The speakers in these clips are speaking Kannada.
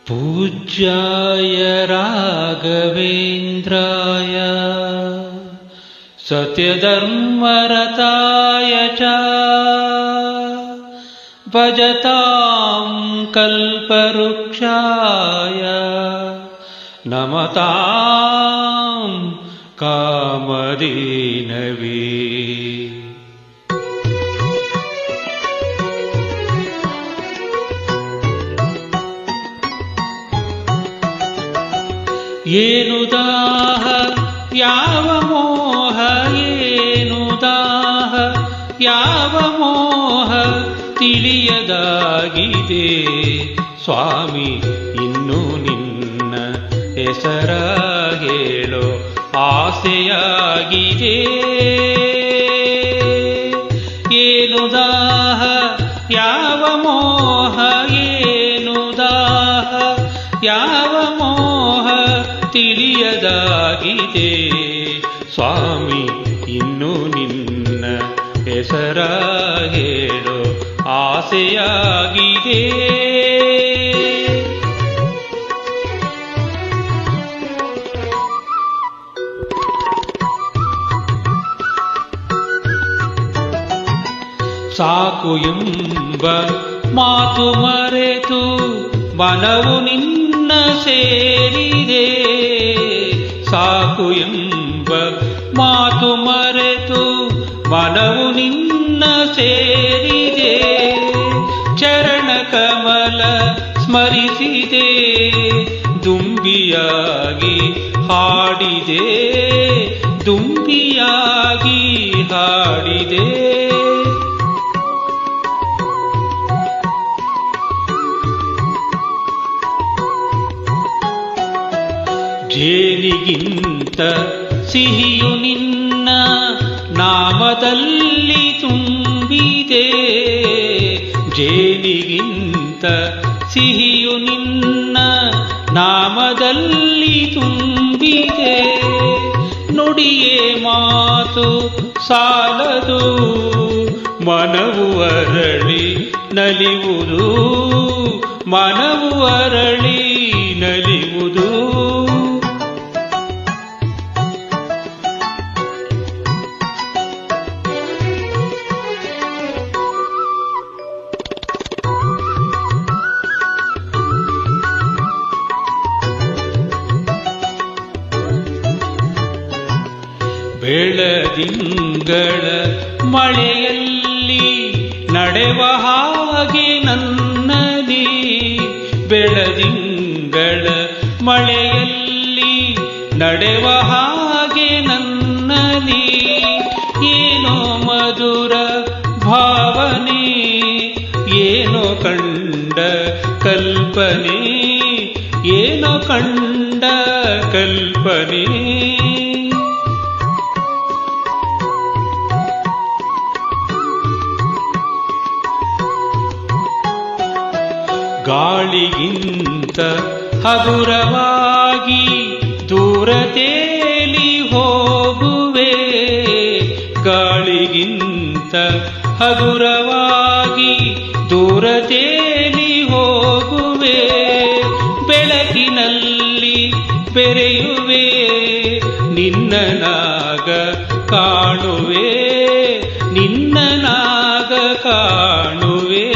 पूज्याय राघवेन्द्राय सत्यधर्मरताय च भजतां कल्पवृक्षाय नमतां कामधेनवे। ಏನು ದಾಹ ಯಾವ ಮೋಹ, ಏನು ದಾಹ ಯಾವ ಮೋಹ ತಿಳಿಯದಾಗಿದೆ ಸ್ವಾಮಿ, ಇನ್ನು ನಿನ್ನ ಹೆಸರ ಹೇಳೋ ಆಸೆಯಾಗಿದೆ. ಏನು ದಾಹ ಯಾವ ಮೋಹ, ಏನು ದಾಹ ಯಾವ ಮೋಹ ತಿಳಿಯದಾಗಿದೆ ಸ್ವಾಮಿ, ಇನ್ನು ನಿನ್ನ ಹೆಸರ ಹೇಳೋ ಆಸೆಯಾಗಿದೆ. ಸಾಕು ಎಂಬ ಮಾತು ಮರೆತು ಮನವು ನಿನ್ನ ಸೇರಿದೆ. ಸಾಕು ಎಂಬ ಮಾತು ಮರೆತು ಮನವು ನಿನ್ನ ಸೇರಿದೆ. ಚರಣ ಕಮಲ ಸ್ಮರಿಸಿದೆ, ದುಂಬಿಯಾಗಿ ಹಾಡಿದೆ, ದುಂಬಿಯಾಗಿ ಹಾಡಿದೆ. ಜೇನಿಗಿಂತ ಸಿಹಿಯು ನಿನ್ನ ನಾಮದಲ್ಲಿ ತುಂಬಿದೆ. ಜೇನಿಗಿಂತ ಸಿಹಿಯು ನಿನ್ನ ನಾಮದಲ್ಲಿ ತುಂಬಿದೆ. ನುಡಿಯೇ ಮಾತು ಸಾಲದು, ಮನವು ಅರಳಿ ನಲಿಯುವುದು, ಮನವು ಅರಳಿ ನಲಿಯುವುದು. ಬೆಳದಿಂಗಳ ಮಳೆಯಲ್ಲಿ ನಡೆವ ಹಾಗೆ ನನ್ನಲ್ಲಿ, ಬೆಳದಿಂಗಳ ಮಳೆಯಲ್ಲಿ ನಡೆವ ಹಾಗೆ ನನ್ನಲ್ಲಿ. ಏನೋ ಮಧುರ ಭಾವನೆ, ಏನೋ ಕಂಡ ಕಲ್ಪನೆ, ಏನೋ ಕಂಡ ಕಲ್ಪನೆ. ಗಾಳಿಗಿಂತ ಹಗುರವಾಗಿ ದೂರ ತೇಲಿ ಹೋಗುವೆ. ಗಾಳಿಗಿಂತ ಹಗುರವಾಗಿ ದೂರ ತೇಲಿ ಹೋಗುವೆ. ಬೆಳಕಿನಲ್ಲಿ ಬೆರೆಯುವೆ, ನಿನ್ನ ನಾಗ ಕಾಣುವೆ, ನಿನ್ನ ನಾಗ ಕಾಣುವೆ.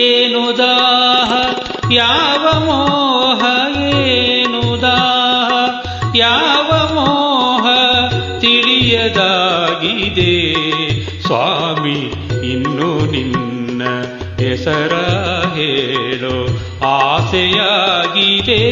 ಏನು ದಾಹ ಯಾವ ಮೋಹ, ಏನು ದಾಹ ಯಾವ ಮೋಹ ತಿಳಿಯದಾಗಿದೆ ಸ್ವಾಮಿ, ಇನ್ನು ನಿನ್ನ ಹೆಸರ ಹೇಳೋ ಆಸೆಯಾಗಿದೆ.